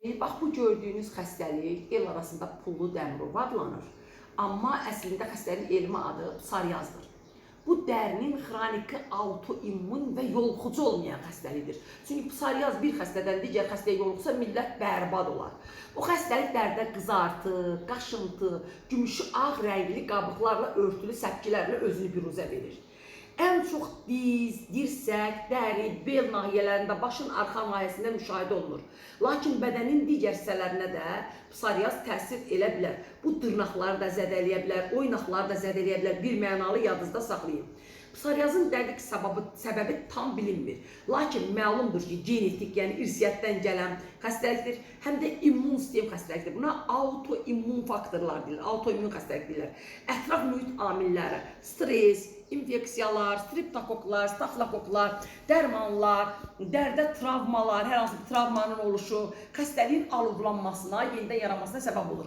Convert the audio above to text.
Bax, bu gördüyünüz xəstəlik el arasında pullu dəmirov adlanır. Amma əslində xəstəliyin elmi adı psoriazdır. Bu dərinin xroniki autoimmun və yoluxucu olmayan xəstəlikdir. Çünki psoriaz bir xəstədən digər xəstəyə yoluxsa millət bərbad olar. Bu xəstəlik dərdə qızartı, qaşıntı, gümüşü ağ rəngli qabıqlarla örtülü səpkilərlə özünü büruzə verir. Ən çox diz, dirsək, dəri, bel nahiyələrində, başın arxa nahiyəsində müşahidə olunur. Lakin bədənin digər hissələrinə də psoriaz təsir edə bilər. Bu dırnaqları da zədələyə bilər, oynaqları da zədələyə bilər. Bir mənalı yadınızda saxlayın. Psoriazın dəqiq səbəbi tam bilinmir. Lakin məlumdur ki, genetik, yəni irsiyyətdən gələn xəstəlikdir, həm də immun sistem xəstəlikdir. Buna autoimmun faktorlar deyilir, autoimmun xəstəlik deyirlər. Ətraf mühit amilləri, stres, infeksiyalar, streptokoklar, stafilokoklar, dərmanlar, dərdə travmalar, hər hansı bir travmanın oluşu, xəstəliyin alovlanmasına, yenidən yaranmasına səbəb olur.